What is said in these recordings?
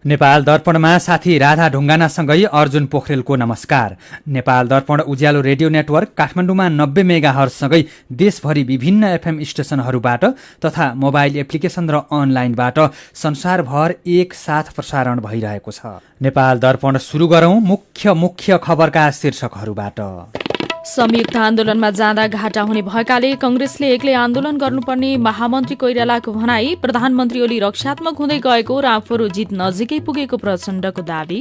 नेपाल दर्पणमा साथी राधा ढुङ्गानासँगै अर्जुन पोखरेलको नमस्कार। नेपाल दर्पण उज्यालो रेडियो नेटवर्क काठमाडौँमा 90 मेगाहर्जसँगै देशभरि विभिन्न एफएम स्टेशनहरूबाट तथा मोबाइल एप्लिकेसन र अनलाइनबाट संसारभर एकसाथ प्रसारण भइरहेको छ। नेपाल दर्पण सुरु गरौं मुख्य खबरका शीर्षकहरूबाट। संयुक्त आन्दोलनमा जाँदा घाटा हुने भएकाले कंग्रेसले एक्लै आन्दोलन गर्नुपर्ने महामन्त्री कोइरालाको भनाई। प्रधानमन्त्री ओली रक्षात्मक हुँदै गएको र आफूहरू जित नजिकै पुगेको प्रचण्डको दावी।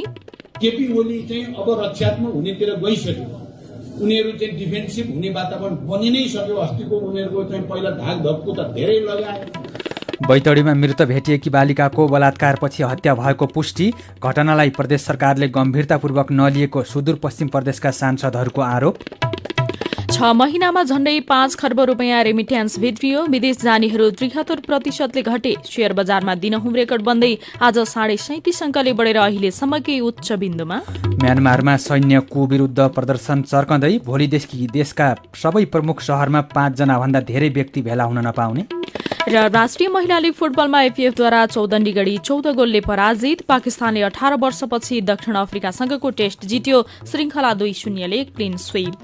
केपी ओली चाहिँ अब रक्षात्मक हुनेतिर गइसक्यो, उनीहरू चाहिँ डिफेन्सिभ हुने वातावरण बनि नै सक्यो। अस्तिको उनीहरूको चाहिँ पहिला धाक धप्को त धेरै लगाए। बैतडीमा मृत भेटिएकी बालिकाको बलात्कारपछि हत्या भएको पुष्टि। घटनालाई प्रदेश सरकारले गम्भीरतापूर्वक नलिएको सुदूरपश्चिम प्रदेशका सांसदहरूको आरोप। 6 महिनामा झण्डै 5 खर्ब रुपियाँ रेमिट्यान्स भित्रियो। विदेश जानेहरू 73% घटे। शेयर बजारमा दिनहुँ रेकर्ड बन्दै आज 37.5 अङ्कले बढेर अहिलेसम्मकै उच्च बिन्दुमा। म्यानमारमा सैन्य कु विरुद्ध प्रदर्शन चर्कँदै। भोलिदेखि देशका सबै प्रमुख शहरमा 5 जनाभन्दा धेरै व्यक्ति भेला हुन नपाउने। र राष्ट्रिय महिला लीग फुटबलमा एपीएफद्वारा चौदण्डी गढी 14 गोलले पराजित। पाकिस्तानले 18 वर्षपछि दक्षिण अफ्रिकासँगको टेस्ट जित्यो। श्रृङ्खला 2-0ले क्लिन स्वीप।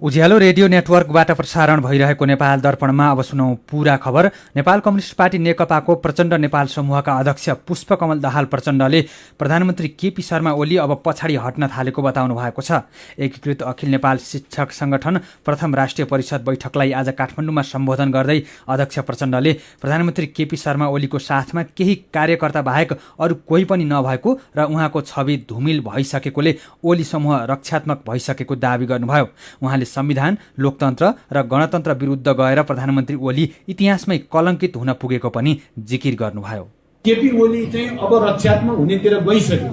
उज्यालो रेडियो नेटवर्कबाट प्रसारण भइरहेको नेपाल दर्पणमा अब सुनौं पूरा खबर। नेपाल कम्युनिस्ट पार्टी नेकपाको प्रचण्ड नेपाल समूहका अध्यक्ष पुष्पकमल दाहाल प्रचण्डले प्रधानमन्त्री केपी शर्मा ओली अब पछाडि हट्न थालेको बताउनु भएको छ। एकीकृत अखिल नेपाल शिक्षक संगठन प्रथम राष्ट्रिय परिषद बैठकलाई आज काठमाडौँमा सम्बोधन गर्दै अध्यक्ष प्रचण्डले प्रधानमन्त्री केपी शर्मा ओलीको साथमा केही कार्यकर्ता बाहेक अरू कोही पनि नभएको र उहाँको छवि धुमिल भइसकेकोले ओली समूह रक्षात्मक भइसकेको दावी गर्नुभयो। उहाँले संविधान, लोकतन्त्र र गणतन्त्र विरुद्ध गएर प्रधानमन्त्री ओली इतिहासमै कलङ्कित हुन पुगेको पनि जिकिर गर्नुभयो। केपी ओली चाहिँ अब रक्षात्मक हुनेतिर गइसक्यो,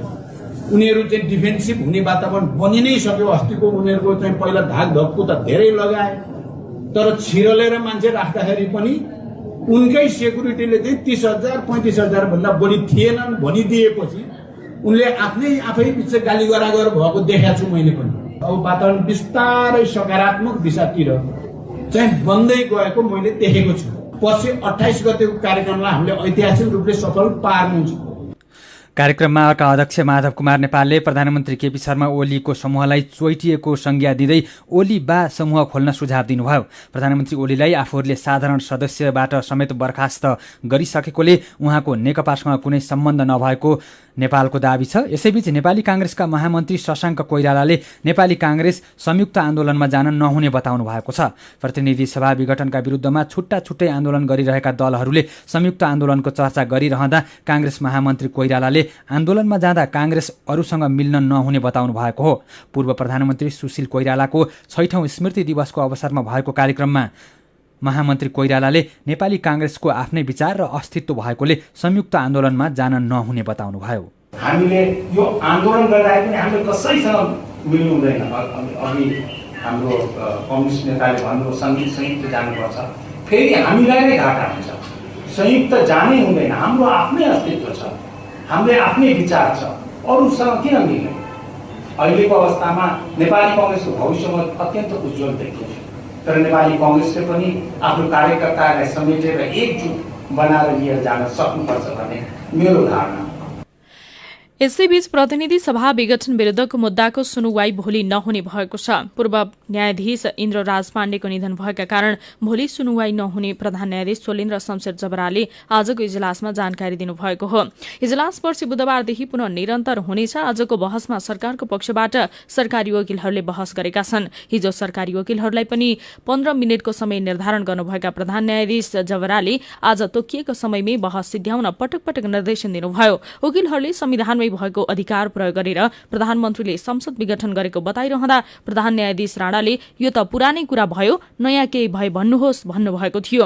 उनीहरू चाहिँ डिफेन्सिभ हुने वातावरण बनि नै सक्यो। अस्तिको उनीहरूको चाहिँ पहिला धाक धप्को त धेरै लगाए, तर छिरलेर मान्छे राख्दाखेरि पनि उनकै सेक्युरिटीले चाहिँ 30,000-35,000 भन्दा बढी थिएनन् भनिदिएपछि उनले आफै बिच गाली गरागर भएको देखाएको छु मैले पनि। अब वातावरण बिस्तारै सकारात्मक दिशातिर चाहिँ बन्दै गएको मैले देखेको छु। पछि 28 गतेको कार्यक्रमलाई हामीले ऐतिहासिक रूपले सफल पार्नु छ। कार्यक्रममा अर्का अध्यक्ष माधव कुमार नेपालले प्रधानमन्त्री केपी शर्मा ओलीको समूहलाई चोइटिएको संज्ञा दिँदै ओली बा समूह खोल्न सुझाव दिनुभयो। प्रधानमन्त्री ओलीलाई आफूहरूले साधारण सदस्यबाट समेत बर्खास्त गरिसकेकोले उहाँको नेकपासँग कुनै सम्बन्ध नभएको नेपालको दावी छ। यसैबीच नेपाली कांग्रेसका महामन्त्री शशाङ्क कोइरालाले नेपाली कांग्रेस संयुक्त आन्दोलनमा जान नहुने बताउनु भएको छ। प्रतिनिधि सभा विघटनका विरुद्धमा छुट्टा छुट्टै आन्दोलन गरिरहेका दलहरूले संयुक्त आन्दोलनको चर्चा गरिरहँदा कांग्रेस महामन्त्री कोइरालाले आन्दोलनमा जाँदा कांग्रेस अरूसँग मिल्न नहुने बताउनु भएको हो। पूर्व प्रधानमन्त्री सुशील कोइरालाको 6औं स्मृति दिवसको अवसरमा भएको कार्यक्रममा महामन्त्री कोइरालाले नेपाली कांग्रेसको आफ्नै विचार र अस्तित्व भएकोले संयुक्त आन्दोलनमा जान नहुने बताउनुभयो। हामीले यो आन्दोलन गर्दाखेरि पनि हामीले कसैसँग मिल्नु हुँदैन। अघि हाम्रो कम्युनिस्ट नेताले भन्नु संयुक्त जानुपर्छ, फेरि हामीलाई नै घाटा हुन्छ। संयुक्त जानै हुँदैन। हाम्रो आफ्नै अस्तित्व छ, हाम्रो आफ्नै विचार छ, अरूसँग किन मिल्ने? अहिलेको अवस्थामा नेपाली कांग्रेसको भविष्यमा अत्यन्त उज्जवल देखिन्छ। तर नेपाली कांग्रेसले पनि आफ्नो कार्यकर्ताहरूलाई समेटेर एकजुट बनाएर लिएर जान सक्नुपर्छ भन्ने मेरो धारणा। यसैबीच प्रतिनिधि सभा विघटन विरुद्धको मुद्दाको सुनुवाई भोलि नहुने भएको छ। पूर्व न्यायाधीश इन्द्रराज पाण्डेको निधन भएका कारण भोलि सुनुवाई नहुने प्रधान न्यायाधीश सोलेन्द्र शमशेर जबराले आजको इजलासमा जानकारी दिनुभएको हो। इजलास पर्सि बुधबारदेखि पुनः निरन्तर हुनेछ। आजको बहसमा सरकारको पक्षबाट सरकारी वकिलहरूले बहस गरेका छन्। हिजो सरकारी वकिलहरूलाई पनि 15 मिनटको समय निर्धारण गर्नुभएका प्रधान न्यायाधीश जबराले आज तोकिएको समयमै बहस सिध्याउन पटक पटक निर्देशन दिनुभयो। वकिलहरूले संविधानमै भएको अधिकार प्रयोग गरेर प्रधानमन्त्रीले संसद विघटन गरेको बताइरहँदा प्रधान न्यायाधीश राणाले यो त पुरानै कुरा भयो, नयाँ केही भए भन्नुहोस् भन्नुभएको थियो।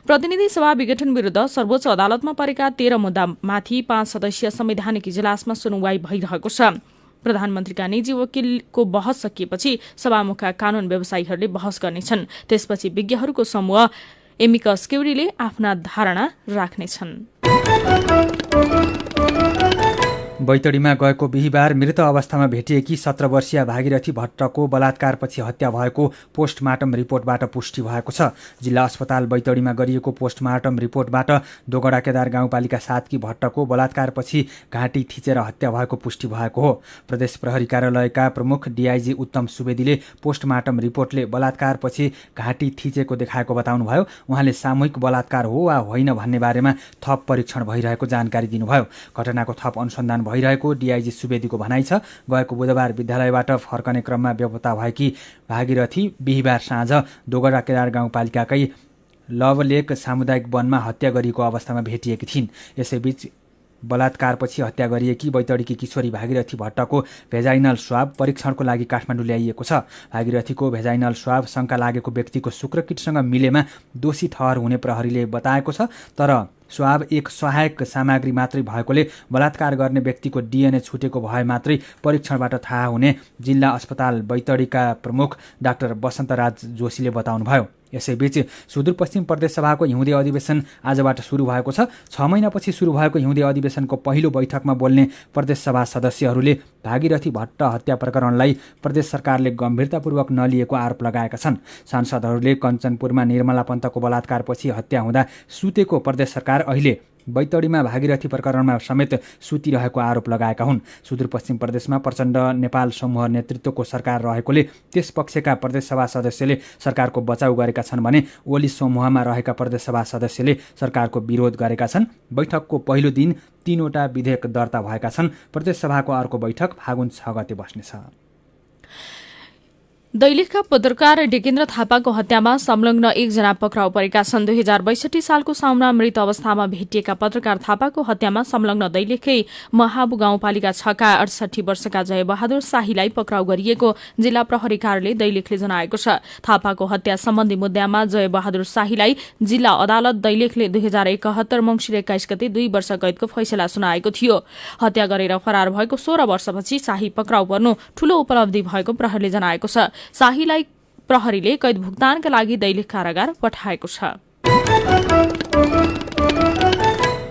प्रतिनिधि सभा विघटन विरुद्ध सर्वोच्च अदालतमा परेका 13 मुद्दामाथि 5 सदस्यीय संवैधानिक इजलासमा सुनवाई भइरहेको छ। प्रधानमन्त्रीका निजी वकिलको बहस सकिएपछि सभामुखका कानून व्यवसायीहरूले बहस गर्नेछन्। त्यसपछि विज्ञहरूको समूह एमिकस क्युरीले आफ्ना धारणा राख्नेछन्। बैतडीमा गएको बिहिबार मृत अवस्थामा भेटिएकी 17 वर्षीय भागीरथी भट्टको बलात्कारपछि हत्या भएको पोस्टमार्टम रिपोर्टबाट पुष्टि भएको छ। जिल्ला अस्पताल बैतडीमा गरिएको पोस्टमार्टम रिपोर्टबाट दोगडा केदार गाउँपालिका 7 की भट्टको बलात्कारपछि घाँटी थिचेर हत्या भएको पुष्टि भएको हो। प्रदेश प्रहरी कार्यालयका प्रमुख डीआईजी उत्तम सुवेदीले पोस्टमार्टम रिपोर्टले बलात्कारपछि घाँटी थिचेको देखाएको बताउनुभयो। उहाँले सामूहिक बलात्कार हो वा होइन भन्ने बारेमा थप परीक्षण भइरहेको जानकारी दिनुभयो। घटनाको थप अनुसन्धान भइरहेको डीआईजी सुवेदीको भनाइ छ। गएको बुधबार विद्यालयबाट फर्कने क्रममा बेपत्ता भएकी भागीरथी बिहिबार साँझ दोगडा केदार गाउँपालिकाकै लवलेक सामुदायिक वनमा हत्या गरिएको अवस्थामा भेटिएकी थिइन्। यसैबीच बलात्कारपछि हत्या गरिएकी बैतडीकी किशोरी भागीरथी भट्टको भेजाइनल स्वाब परीक्षणको लागि काठमाडौँ ल्याइएको छ। भागीरथीको भेजाइनल स्वाब शङ्का लागेको व्यक्तिको शुक्रकिटसँग मिलेमा दोषी ठहर हुने प्रहरीले बताएको छ। तर स्वाब एक सहायक सामग्री मात्रै भएकोले बलात्कार गर्ने व्यक्तिको डीएनए छुटेको भए मात्रै परीक्षणबाट थाहा हुने जिल्ला अस्पताल बैतडीका प्रमुख डाक्टर वसन्तराज जोशीले बताउनुभयो। यसैबीच सुदूरपश्चिम प्रदेश सभाको हिउँदे अधिवेशन आजबाट सुरु भएको छ। 6 महिनापछि सुरु भएको हिउँदे अधिवेशनको पहिलो बैठकमा बोल्ने प्रदेश सभा सदस्यहरूले भागीरथी भट्ट हत्या प्रकरणलाई प्रदेश सरकारले गम्भीरतापूर्वक नलिएको आरोप लगाएका छन्। सांसदहरूले कञ्चनपुरमा निर्मला पन्तको बलात्कारपछि हत्या हुँदा सुतेको प्रदेश सरकार अहिले बैतडीमा भागीरथी प्रकरणमा समेत सुतिरहेको आरोप लगाएका हुन्। सुदूरपश्चिम प्रदेशमा प्रचण्ड नेपाल समूह नेतृत्वको सरकार रहेकोले त्यस पक्षका प्रदेशसभा सदस्यले सरकारको बचाउ गरेका छन् भने ओली समूहमा रहेका प्रदेशसभा सदस्यले सरकारको विरोध गरेका छन्। बैठकको पहिलो दिन 3वटा विधेयक दर्ता भएका छन्। प्रदेशसभाको अर्को बैठक फागुन 6 गते बस्नेछ। दैलेखका पत्रकार डेकेन्द्र थापाको हत्यामा संलग्न 1 जना पक्राउ परेका छन्। 2062 सालको साउनमा मृत अवस्थामा भेटिएका पत्रकार थापाको हत्यामा संलग्न दैलेखकै महाबु गाउँपालिका 6 का 68 वर्षका जयबहादुर शाहीलाई पक्राउ गरिएको जिल्ला प्रहरी कार्यालय दैलेखले जनाएको छ। थापाको हत्या सम्बन्धी मुद्दामा जयबहादुर शाहीलाई जिल्ला अदालत दैलेखले 2071 मंसिर 21 गते 2 वर्ष कैदको फैसला सुनाएको थियो। हत्या गरेर फरार भएको 16 वर्षपछि शाही पक्राउ पर्नु ठूलो उपलब्धि भएको प्रहरीले जनाएको छ। शाहीलाई प्रहरीले कैद भुक्तानका लागि दैलेख कारागार पठाएको छ।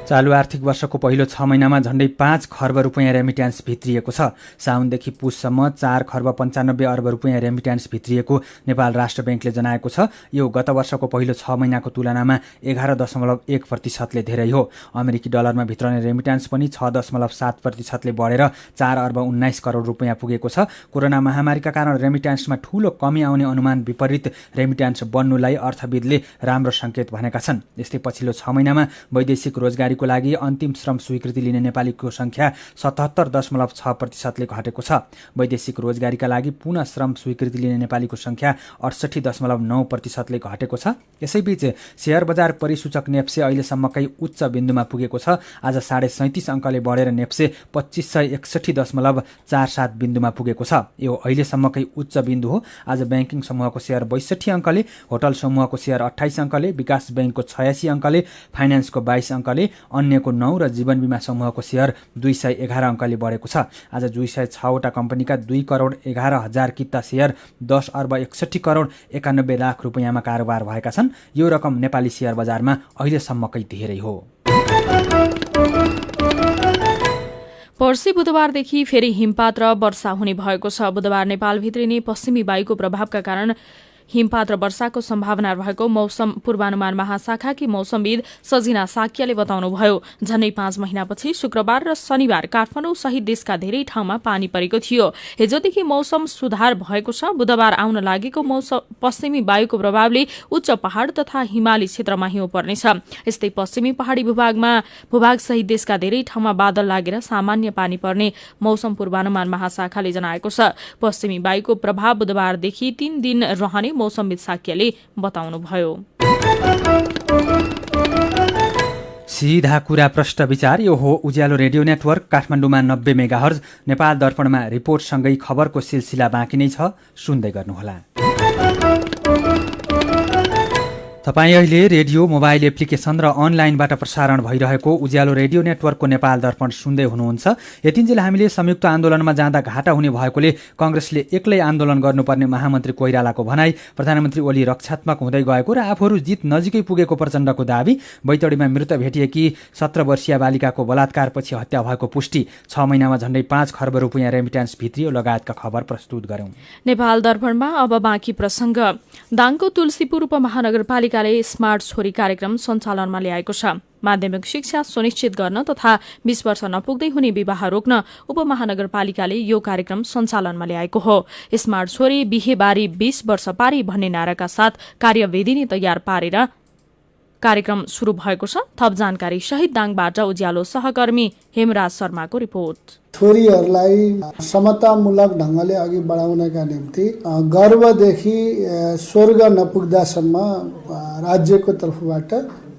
चालु आर्थिक वर्षको पहिलो 6 महिनामा झण्डै 5 खर्ब रुपियाँ रेमिट्यान्स भित्रिएको छ। साउनदेखि पुससम्म 4 खर्ब 95 अर्ब रुपियाँ रेमिट्यान्स भित्रिएको नेपाल राष्ट्र बैंकले जनाएको छ। यो गत वर्षको पहिलो 6 महिनाको तुलनामा 11.1% धेरै हो। अमेरिकी डलरमा भित्रने रेमिट्यान्स पनि 6.7% बढेर 4 अर्ब 19 करोड रुपियाँ पुगेको छ। कोरोना महामारीका कारण रेमिट्यान्समा ठूलो कमी आउने अनुमान विपरीत रेमिट्यान्स बन्नुलाई अर्थविदले राम्रो संकेत भनेका छन्। यस्तै पछिल्लो 6 महिनामा वैदेशिक रोजगारीको लागि अन्तिम श्रम स्वीकृति लिने नेपालीको संख्या 77.6% ले घटेको छ। वैदेशिक रोजगारीका लागि पुनः श्रम स्वीकृति लिने नेपालीको संख्या 68.9% ले घटेको छ। यसैबीच शेयर बजार परिसूचक नेप्से अहिलेसम्मकै उच्च बिन्दुमा पुगेको छ। आज 37.5 अङ्कले बढेर नेप्से 2561.47 बिन्दुमा पुगेको छ। यो अहिलेसम्मकै उच्च बिन्दु हो। आज बैंकिङ समूहको शेयर 62 अङ्कले, होटल समूहको शेयर 28 अङ्कले, विकास बैंकको 86 अङ्कले, फाइनान्सको 22 अङ्कले, अन्यको 9 र जीवन बीमा समूहको शेयर 211 अङ्कले बढेको छ। आज 206 वटा कम्पनीका 2 करोड 11 हजार किता शेयर 10 अर्ब 61 करोड 91 लाख रुपियाँमा कारोबार भएका छन्। यो रकम नेपाली शेयर बजारमा अहिलेसम्मकै धेरै हो। पर्सि बुधबारदेखि फेरि हिमपात र वर्षा हुने भएको छ। बुधबार नेपालभित्रिने पश्चिमी वायुको प्रभावका कारण हिमपात र वर्षाको सम्भावना रहेको मौसम पूर्वानुमान महाशाखाकी मौसमविद सजिना साकियाले बताउनुभयो। झन्डै 5 महिनापछि शुक्रबार र शनिबार काठमाडौँ सहित देशका धेरै ठाउँमा पानी परेको थियो। हिजोदेखि मौसम सुधार भएको छ। बुधबार आउन लागेको पश्चिमी वायुको प्रभावले उच्च पहाड़ तथा हिमाली क्षेत्रमा हिउँ पर्नेछ। यस्तै पश्चिमी पहाड़ी भूभाग सहित देशका धेरै ठाउँमा बादल लागेर सामान्य पानी पर्ने मौसम पूर्वानुमान महाशाखाले जनाएको छ। पश्चिमी वायुको प्रभाव बुधबारदेखि 3 दिन रहने मौसमविद साक्यले बताउनुभयो। सीधा कुरा प्रश्न विचार यो हो उज्यालो रेडियो नेटवर्क काठमाडौँमा 90 मेगाहर्ज, नेपाल दर्पणमा रिपोर्टसँगै खबरको सिलसिला बाँकी नै छ, सुन्दै गर्नुहोला। तपाईँ अहिले रेडियो मोबाइल एप्लिकेसन र अनलाइनबाट प्रसारण भइरहेको उज्यालो रेडियो नेटवर्कको नेपाल दर्पण सुन्दै हुनुहुन्छ। यतिन्जेल हामीले संयुक्त आन्दोलनमा जाँदा घाटा हुने भएकोले कांग्रेसले एक्लै आन्दोलन गर्नुपर्ने महामन्त्री कोइरालाको भनाई, प्रधानमन्त्री ओली रक्षात्मक हुँदै गएको र आफूहरू जित नजिकै पुगेको प्रचण्डको दावी, बैतडीमा मृत भेटिएकी 17 वर्षीय बालिकाको बलात्कारपछि हत्या भएको पुष्टि, 6 महिनामा झण्डै 5 खर्ब रुपियाँ रेमिट्यान्स भित्रियो लगायतका खबर प्रस्तुत गर्यौं। नेपाल दर्पणमा अब बाँकी प्रसंग। दाङको तुलसीपुर उपमहानगरपालिका स्मार्ट छोरी कार्यक्रम सञ्चालनमा ल्याएको छ। माध्यमिक शिक्षा सुनिश्चित गर्न तथा 20 वर्ष नपुग्दै हुने विवाह रोक्न उपमहानगरपालिकाले यो कार्यक्रम सञ्चालनमा ल्याएको हो। स्मार्ट छोरी बिहेबारी 20 वर्ष पारी भन्ने नाराका साथ कार्यवेदिनी तयार पारेर कार्यक्रम शुरू भएको छ। थप जानकारी सहित दाङबाट उज्यालो सहकर्मी हेमराज शर्माको रिपोर्ट। छोरीहरूलाई समतामूलक ढंगले अघि बढाउनका निम्ति गर्भदेखि स्वर्ग नपुग्दासम्म राज्यको तर्फबाट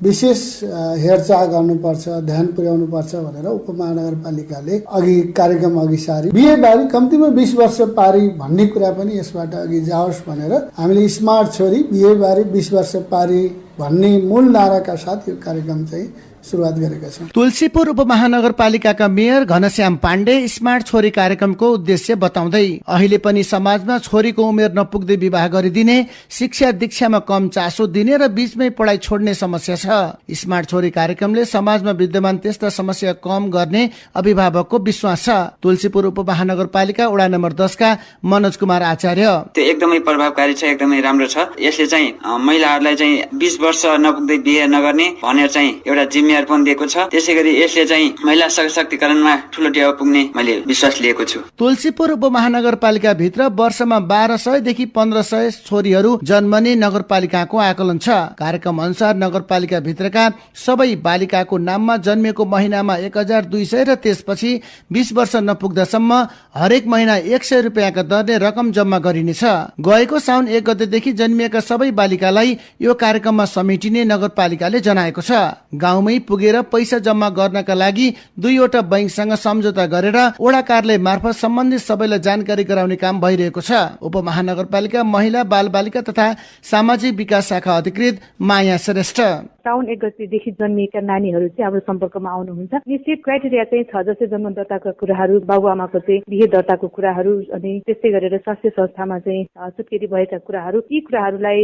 विशेष हेरचाह गर्नुपर्छ, ध्यान पुर्याउनुपर्छ भनेर उपमहानगरपालिकाले अघि कार्यक्रम अघि सारी बिहेबारी कम्तीमा 20 वर्ष पारी भन्ने कुरा पनि यसबाट अघि जाओस् भनेर हामीले स्मार्ट छोरी बिहेबारी 20 वर्ष पारी भन्ने मूल नाराका साथ यो कार्यक्रम चाहिँ सुरुवात गरेका छौं। तुलसीपुर उपमहानगरपालिकाका मेयर घनश्याम पाण्डे स्मार्ट छोरी कार्यक्रमको उद्देश्य बताउँदै अहिले पनि समाजमा छोरीको उमेर नपुग्दै विवाह गरिदिने, शिक्षा दीक्षामा कम चासो दिने र बीचमै पढाइ छोड्ने समस्या छ। स्मार्ट छोरी कार्यक्रमले समाजमा विद्यमान त्यस्ता समस्या कम गर्ने अभिभावकको विश्वास छ। तुलसीपुर उपमहानगरपालिका वडा नम्बर 10 का मनोज कुमार आचार्य, त्यो एकदमै प्रभावकारी छ, एकदमै राम्रो छ। यसले चाहिँ महिलाहरूलाई चाहिँ 20 वर्ष नपुग्दै बिहे नगर्ने भनेर चाहिँ एउटा जिम्मेवारी पनि दिएको छ। त्यसैगरी यसले चाहिँ महिला सशक्तिकरणमा ठूलो टेवा पुग्ने मैले विश्वास लिएको छु। तुलसीपुर उपमहानगरपालिका भित्र वर्षमा 1200 देखि 1500 छोरीहरू जन्मने नगरपालिकाको आकलन छ। कार्यक्रम अनुसार नगरपालिका भित्रका सबै बालिकाको नाममा जन्मिएको महिनामा 1200 र त्यसपछि 20 वर्ष नपुग्दासम्म हरेक महिना 100 रुपियाँका दरले रकम जम्मा गरिनेछ। गएको साउन 1 गतेदेखि जन्मिएका सबै बालिकालाई यो कार्यक्रममा समेटिने नगरपालिकाले जनाएको छ। गाउँमै पुगेर पैसा जम्मा गर्नका लागि 2वटा बैंकसँग सम्झौता गरेर वडा कार्यालय मार्फत सम्बन्धित सबैलाई जानकारी गराउने काम भइरहेको छ। उपमहानगरपालिका महिला बाल बालिका तथा सामाजिक विकास शाखा अधिकृत माया श्रेष्ठ, साउन 1 गतेदेखि जन्मिएका नानीहरू चाहिँ हाम्रो सम्पर्कमा आउनुहुन्छ। निश्चित क्राइटेरिया चाहिँ छ, जस्तै जन्म दर्ताका कुराहरू, बाबुआमाको चाहिँ बिहे दर्ताको कुराहरू, अनि त्यस्तै गरेर स्वास्थ्य संस्थामा चाहिँ सुत्केरी भएका कुराहरू, यी कुराहरूलाई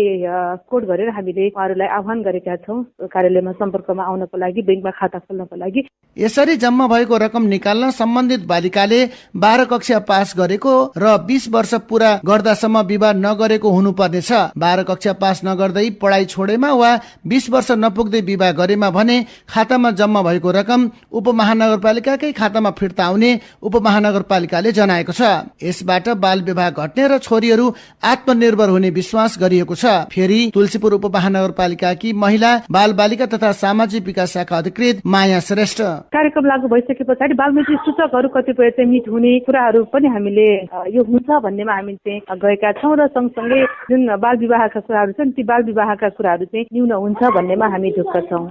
कोड गरेर हामीले उहाँहरूलाई आह्वान गरेका छौँ कार्यालयमा सम्पर्कमा आउनको लागि, बैंकमा खाता खोल्नको लागि। यसरी जम्मा भएको रकम निकाल्न सम्बन्धित बालिकाले 12 कक्षा पास गरेको र 20 वर्ष पूरा गर्दासम्म विवाह नगरेको हुनुपर्नेछ। 12 कक्षा पास नगर्दै पढाइ छोडेमा वा 20 वर्ष नपुग्दै विवाह गरेमा भने खातामा जम्मा भएको रकम उपमहानगरपालिकाकै खातामा फिर्ता आउने उपमहानगरपालिकाले जनाएको छ। यसबाट बाल विवाह घट्ने र छोरीहरू आत्मनिर्भर हुने विश्वास गरिएको छ। फेरि तुलसीपुर उपमहानगरपालिकाकी महिला बाल बालिका तथा सामाजिक विकास शाखा अधिकृत माया श्रेष्ठ, कार्यक्रम लागू भइसके पछाडि बालमित्र सूचकहरू कतिपय चाहिँ मिट हुने कुराहरू पनि हामीले यो हुन्छ भन्नेमा हामी चाहिँ गएका छौँ र सँगसँगै जुन बाल विवाहका कुराहरू छन् ती बाल विवाहका कुराहरू चाहिँ न्यून हुन्छ भन्नेमा हामी ढुक्क छौँ।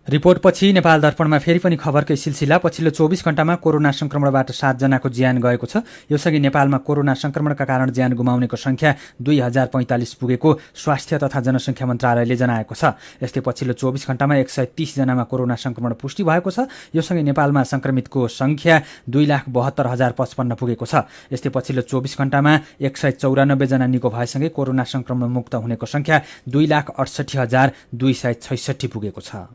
रिपोर्टपछि नेपाल दर्पणमा फेरि पनि खबरकै सिलसिला। पछिल्लो 24 घण्टामा कोरोना संक्रमणबाट 7 जनाको ज्यान गएको छ। योसँगै नेपालमा कोरोना संक्रमणका कारण ज्यान गुमाउनेको संख्या 2045 पुगेको स्वास्थ्य तथा जनसंख्या मन्त्रालयले जनाएको छ। यस्तै पछिल्लो 24 घण्टामा 130 जनामा कोरोना संक्रमण पुष्टि भएको छ। योसँगै नेपालमा संक्रमितको संख्या 2,72,055 पुगेको छ। यस्तै पछिल्लो 24 घण्टामा 194 जना निको भएसँगै कोरोना संक्रमण मुक्त हुनेको संख्या 2,68,266 पुगेको छ।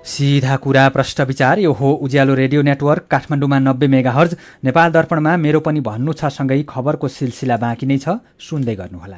सीधा कुरा प्रश्न विचार, यो हो उज्यालो रेडियो नेटवर्क काठमाडौँमा 90 मेगाहर्ज। नेपाल दर्पणमा मेरो पनि भन्नु छ सँगै खबरको सिलसिला बाँकी नै छ, सुन्दै गर्नुहोला।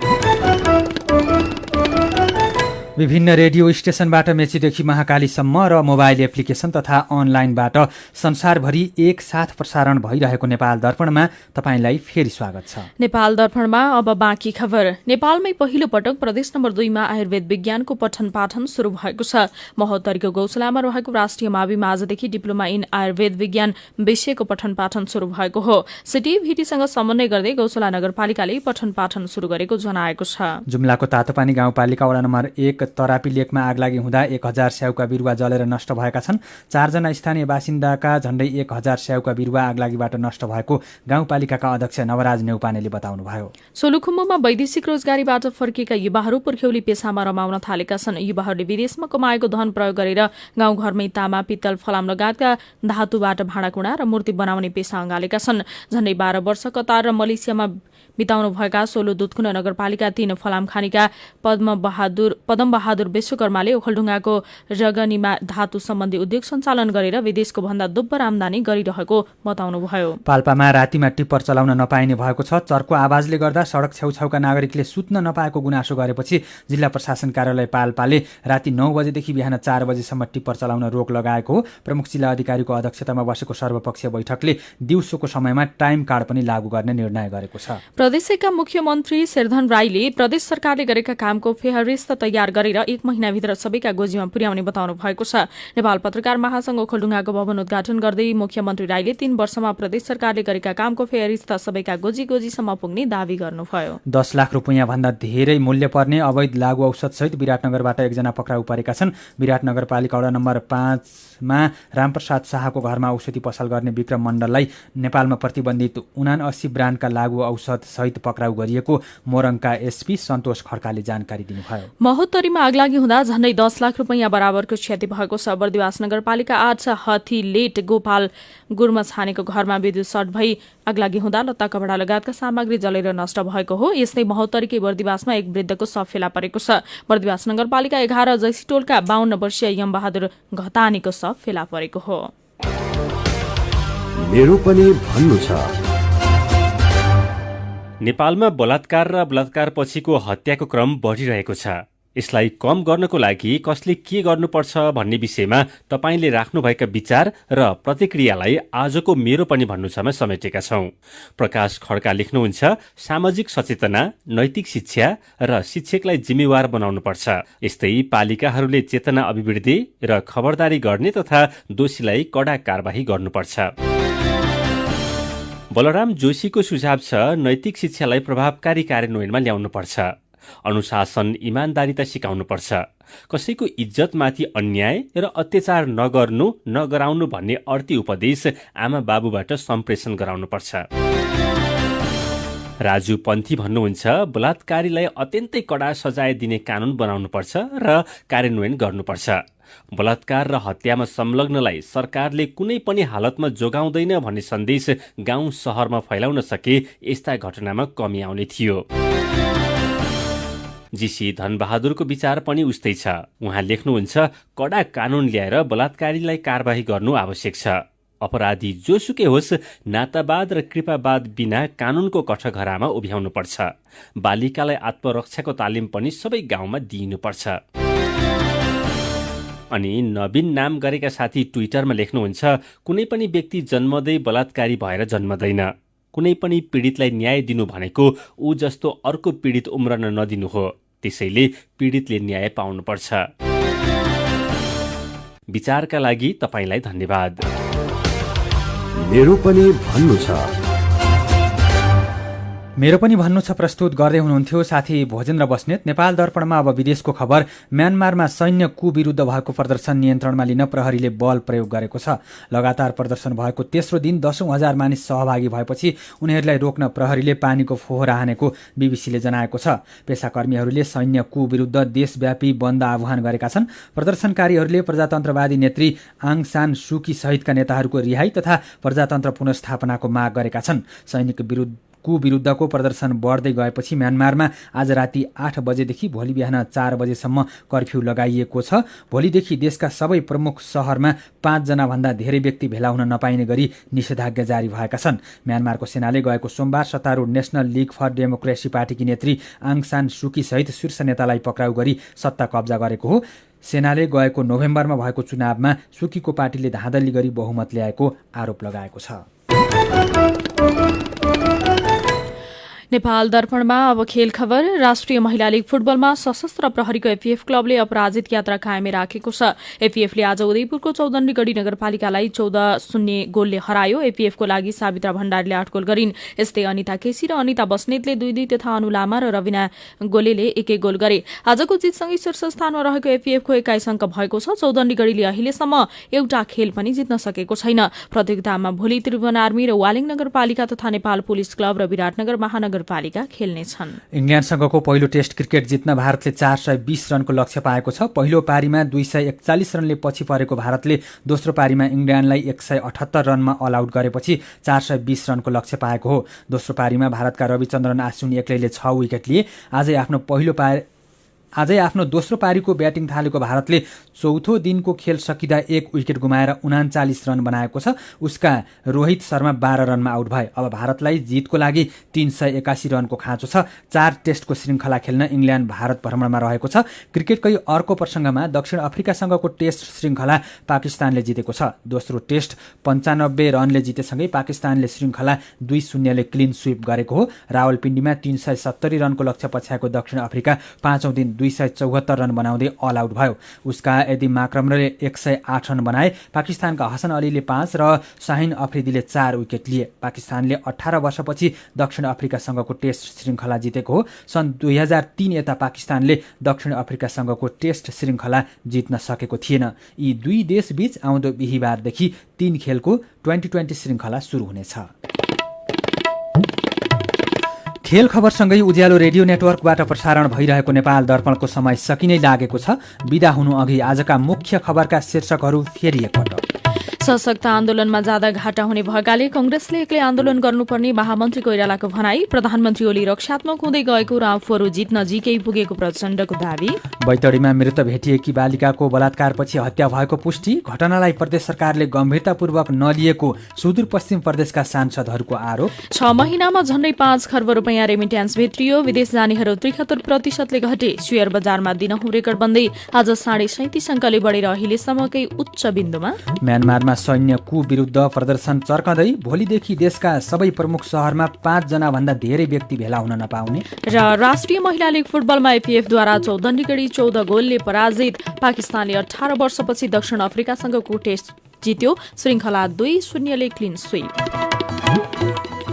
विभिन्न रेडियो स्टेशनबाट मेचीदेखि महाकालीसम्म र मोबाइल एप्लिकेसन तथा अनलाइनबाट संसारभरि एकसाथ प्रसारण भइरहेको नेपाल दर्पणमा तपाईंलाई फेरि स्वागत छ। नेपाल दर्पणमा अब बाँकी खबर। नेपालमै पहिलो पटक प्रदेश नम्बर 2 मा आयुर्वेद विज्ञानको पठन पाठन शुरू भएको छ। महोत्तरीको गौशालामा रहेको राष्ट्रिय माविमा आजदेखि डिप्लोमा इन आयुर्वेद विज्ञान विषयको पठन पाठन शुरू भएको हो। सिटिभिटीसँग समन्वय गर्दै गौशाला नगरपालिकाले पठन पाठन शुरू गरेको जनाएको छ। जुम्लाको तातोपानी गाउँपालिका वडा नम्बर 1 तरापी लेकमा आगलागी हुँदा 1000 स्याउका बिरुवा जलेर नष्ट भएका छन्। 4 जना स्थानीय बासिन्दाका झण्डै 1000 स्याउका बिरुवा आगलागीबाट नष्ट भएको गाउँपालिकाका अध्यक्ष नवराज नेउपानेले बताउनुभयो। सोलुखुम्बुमा वैदेशिक रोजगारीबाट फर्किएका युवाहरू पुर्ख्यौली पेसामा रमाउन थालेका छन्। युवाहरूले विदेशमा कमाएको धन प्रयोग गरेर गाउँघरमै तामा, पित्तल, फलाम लगायतका धातुबाट भाँडाकुँडा र मूर्ति बनाउने पेसा अँगालेका छन्। झण्डै 12 वर्ष कतार र मलेसियामा बिताउनु भएका सोलु दुधकुन नगरपालिका 3 फलामखानीका पदमबहादुर विश्वकर्माले ओखलढुङ्गाको रगनीमा धातु सम्बन्धी उद्योग सञ्चालन गरेर विदेशको भन्दा दोब्बर आमदानी गरिरहेको बताउनुभयो। पाल्पामा रातिमा टिप्पर चलाउन नपाइने भएको छ। चर्को आवाजले गर्दा सडक छेउछाउका नागरिकले सुत्न नपाएको गुनासो गरेपछि जिल्ला प्रशासन कार्यालय पाल्पाले राति 9 बजेदेखि बिहान 4 बजेसम्म टिप्पर चलाउन रोक लगाएको हो। प्रमुख जिल्ला अधिकारीको अध्यक्षतामा बसेको सर्वपक्षीय बैठकले दिउँसोको समयमा टाइम कार्ड पनि लागू गर्ने निर्णय गरेको छ। प्रदेशका मुख्यमन्त्री शेरधन राईले प्रदेश सरकारले गरेका कामको फेहरिस्त तयार गरेर 1 महिनाभित्र सबैका गोजीमा पुर्याउने बताउनु भएको छ। नेपाल पत्रकार महासंघ ओखलढुङ्गाको भवन उद्घाटन गर्दै मुख्यमन्त्री राईले 3 वर्षमा प्रदेश सरकारले गरेका कामको फेहरिस्त सबैका गोजीसम्म पुग्ने दावी गर्नुभयो। 10 लाख रुपैयाँ भन्दा धेरै मूल्य पर्ने अवैध लागु औषध सहित विराटनगरबाट 1 जना पक्राउ परेका छन्। विराट नगरपालिका वडा नम्बर 5 मा रामप्रसाद शाहको घरमा औषधि पसल गर्ने विक्रम मण्डललाई नेपालमा प्रतिबन्धित 79 ब्रान्डका लागु औषध सहित पक्राउ गरिएको मोरङका एसपी सन्तोष खड्काले जानकारी दिनुभयो। महोत्तरीमा आगलागी हुँदा झण्डै 10 लाख रुपैयाँ बराबरको क्षति भएको छ। बर्दिवास नगरपालिका 8 हथीलेट गोपाल गुर्म छानेको घरमा विद्युत सर्ट भई आगलागी हुँदा लत्ता कपडा लगायतका सामग्री जलेर नष्ट भएको हो। यस्तै महोत्तरीकै बर्दिवासमा एक वृद्धको शव फेला परेको छ। बर्दिवास नगरपालिका 11 जैसीटोलका 52 वर्षीय यमबहादुर घतानीको शव फेला परेको हो। मेरो पनि भन्नु छ। नेपालमा बलात्कार र बलात्कारपछिको हत्याको क्रम बढिरहेको छ। यसलाई कम गर्नको लागि कसले के गर्नुपर्छ भन्ने विषयमा तपाईले राख्नुभएका विचार र प्रतिक्रियालाई आजको मेरो पनि भन्नु छमा समेटेका छौं। प्रकाश खड्का लेख्नुहुन्छ, सामाजिक सचेतना, नैतिक शिक्षा र शिक्षकलाई जिम्मेवार बनाउनुपर्छ। यस्तै पालिकाहरूले चेतना अभिवृद्धि र खबरदारी गर्ने तथा दोषीलाई कडा कारबाही गर्नुपर्छ। बलराम जोशीको सुझाव छ, नैतिक शिक्षालाई प्रभावकारी कार्यान्वयनमा ल्याउनुपर्छ। अनुशासन, इमानदारिता सिकाउनुपर्छ। कसैको इज्जतमाथि अन्याय र अत्याचार नगर्नु, नगराउनु भन्ने अर्थी उपदेश आमा बाबुबाट सम्प्रेषण गराउनुपर्छ। राजु पन्थी भन्नुहुन्छ, बलात्कारीलाई अत्यन्तै कडा सजाय दिने कानून बनाउनुपर्छ र कार्यान्वयन गर्नुपर्छ। बलात्कार र हत्यामा संलग्नलाई सरकारले कुनै पनि हालतमा जोगाउँदैन भन्ने सन्देश गाउँ शहरमा फैलाउन सके यस्ता घटनामा कमी आउने थियो। जीसी धनबहादुरको विचार पनि उस्तै छ। उहाँ लेख्नुहुन्छ, कडा कानून ल्याएर बलात्कारीलाई कारबाही गर्नु आवश्यक छ। अपराधी जोसुकै होस्, नातावाद र कृपावाद बिना कानूनको कठघरामा उभ्याउनुपर्छ। बालिकालाई आत्मरक्षाको तालिम पनि सबै गाउँमा दिइनुपर्छ। अनि नवीन नाम गरेका साथी ट्विटरमा लेख्नुहुन्छ, कुनै पनि व्यक्ति जन्मदै बलात्कारी भएर जन्मदैन। कुनै पनि पीडितलाई न्याय दिनु भनेको ऊ जस्तो अर्को पीडित उम्रन नदिनु हो। त्यसैले पीडितले न्याय पाउनुपर्छ। विचारका लागि तपाईलाई धन्यवाद। मेरो पनि भन्नु छ। मेरो पनि भन्नु छ प्रस्तुत गर्दै हुनुहुन्थ्यो साथी भोजेन्द्र बस्नेत। नेपाल दर्पणमा अब विदेशको खबर। म्यानमारमा सैन्य कु विरुद्ध भएको प्रदर्शन नियन्त्रणमा लिन प्रहरीले बल प्रयोग गरेको छ। लगातार प्रदर्शन भएको तेस्रो दिन 10,000 मानिस सहभागी भएपछि उनीहरूलाई रोक्न प्रहरीले पानीको फोहरा हानेको बीबीसीले जनाएको छ। पेसाकर्मीहरूले सैन्य कु विरुद्ध देशव्यापी बन्द आह्वान गरेका छन्। प्रदर्शनकारीहरूले प्रजातन्त्रवादी नेत्री आङ सान सुकी सहितका नेताहरूको रिहाई तथा प्रजातन्त्र पुनर्स्थापनाको माग गरेका छन्। सैनिक कु विरुद्धको प्रदर्शन बढ्दै गएपछि म्यानमारमा आज राति 8 बजेदेखि भोलि बिहान 4 बजेसम्म कर्फ्यू लगाइएको छ। भोलिदेखि देशका सबै प्रमुख शहरमा 5 जना भन्दा धेरै व्यक्ति भेला हुन नपाइने गरी निषेधाज्ञा जारी भएका छन्। म्यानमारको सेनाले गएको सोमबार सत्तारूढ नेशनल लिग फर डेमोक्रेसी पार्टीकी नेत्री आङ सान सुकी सहित शीर्ष नेतालाई पक्राउ गरी सत्ता कब्जा गरेको हो। सेनाले गएको नोभेम्बरमा भएको चुनावमा सुकीको पार्टीले धाँधली गरी बहुमत ल्याएको आरोप लगाएको छ। नेपाल दर्पणमा अब खेल खबर। राष्ट्रिय महिला लीग फुटबलमा सशस्त्र प्रहरीको एपीएफ क्लबले अपराजित यात्रा कायमै राखेको छ। एपीएफले आज उदयपुरको चौदण्डीगढी नगरपालिकालाई 14-0 गोलले हरायो। एपीएफको लागि सावित्रा भण्डारीले 8 गोल गरिन्। यस्तै अनिता केसी र अनिता बस्नेतले 2-2 तथा अनु लामा र रविना गोलेले 1-1 गोल गरे। आजको जितसँगै शीर्ष स्थानमा रहेको एपीएफको 21 अङ्क भएको छ। चौदण्डीगढीले अहिलेसम्म एउटा खेल पनि जित्न सकेको छैन। प्रतियोगितामा भोलि त्रिभुवन आर्मी र वालिङ नगरपालिका तथा नेपाल पुलिस क्लब र विराटनगर महानगरपालिका खेल्नेछन्। इङ्ल्याण्डसँगको पहिलो टेस्ट क्रिकेट जित्न भारतले 420 रनको लक्ष्य पाएको छ। पहिलो पारीमा 241 रनले पछि परेको भारतले दोस्रो पारीमा इङ्ल्याण्डलाई 178 रनमा अल आउट गरेपछि 420 रनको लक्ष्य पाएको हो। दोस्रो पारीमा भारतका रविचन्द्रन अश्विन एक्लैले 6 विकेट लिए। आजै आफ्नो दोस्रो पारीको ब्याटिङ थालेको भारतले चौथो दिनको खेल सकिँदा 1 विकेट गुमाएर 39 रन बनाएको छ। उसका रोहित शर्मा 12 रनमा आउट भए। अब भारतलाई जितको लागि 381 रनको खाँचो छ। 4 टेस्टको श्रृङ्खला खेल्न इङ्ल्याण्ड भारत भ्रमणमा रहेको छ। क्रिकेटकै अर्को प्रसङ्गमा दक्षिण अफ्रिकासँगको टेस्ट श्रृङ्खला पाकिस्तानले जितेको छ। दोस्रो टेस्ट 95 रनले जितेसँगै पाकिस्तानले श्रृङ्खला 2-0 ले क्लिन स्वीप गरेको हो। रावलपिण्डीमा 370 रनको लक्ष्य पछ्याएको दक्षिण अफ्रिका पाँचौं दिन 274 रन बनाउँदै अल आउट भयो। उसका एदी माक्रमले 108 रन बनाए। पाकिस्तानका हसन अलीले 5 र शाहिन अफ्रिदीले 4 विकेट लिए। पाकिस्तानले 18 वर्षपछि दक्षिण अफ्रिकासँगको टेस्ट श्रृङ्खला जितेको हो। सन् 2003 यता पाकिस्तानले दक्षिण अफ्रिकासँगको टेस्ट श्रृङ्खला जित्न सकेको थिएन। यी दुई देशबीच आउँदो बिहिबारदेखि 3 खेलको 2020 श्रृङ्खला सुरु हुनेछ। खेल खबरसँगै उज्यालो रेडियो नेटवर्कबाट प्रसारण भइरहेको नेपाल दर्पणको समय सकिनै लागेको छ। बिदा हुनु अघि आजका मुख्य खबरका शीर्षकहरू फेरि एकपटक। सशक्त आन्दोलनमा जाँदा घाटा हुने भएकाले कंग्रेसले एक्लै आन्दोलन गर्नुपर्ने महामन्त्री कोइरालाको भनाई। प्रधानमन्त्री ओली रक्षात्मक हुँदै गएको र आफूहरू जित्न जिकै पुगेको प्रचण्डको दावी। बैतडीमा मृत भेटिएकी बालिकाको बलात्कारपछि हत्या भएको पुष्टि। घटनालाई प्रदेश सरकारले गम्भीरतापूर्वक नलिएको सुदूरपश्चिम प्रदेशका सांसदहरूको आरोप। 6 महिनामा झण्डै 5 खर्ब रुपैयाँ रेमिट्यान्स भित्रियो। विदेश जानेहरू 73% घटे। शेयर बजारमा दिनहुँ रेकर्ड बन्दै आज 37.5 अङ्कले बढेर अहिलेसम्मकै उच्च बिन्दुमा। म्यानमारमा सैन्य कु विरुद्ध प्रदर्शन चर्कँदै भोलिदेखि देशका सबै प्रमुख शहरमा 5 जना भन्दा धेरै व्यक्ति भेला हुन नपाउने। र राष्ट्रिय महिला लीग फुटबलमा एपीएफद्वारा चौदण्डीगढी 14 गोलले पराजित। पाकिस्तानले 18 वर्षपछि दक्षिण अफ्रिकासँगको टेस्ट जित्यो। श्रृङ्खला 2-0 ले क्लिन स्वीप।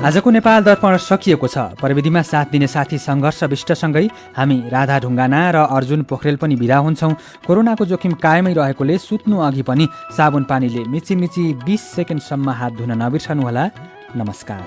आजको नेपाल दर्पण सकिएको छ। प्रविधिमा साथ दिने साथी सङ्घर्ष विष्टसँगै हामी राधा ढुङ्गाना र अर्जुन पोखरेल पनि बिदा हुन्छौँ। कोरोनाको जोखिम कायमै रहेकोले सुत्नु अघि पनि साबुन पानीले मिची 20 सेकेन्डसम्म हात धुन नबिर्सनुहोला। नमस्कार।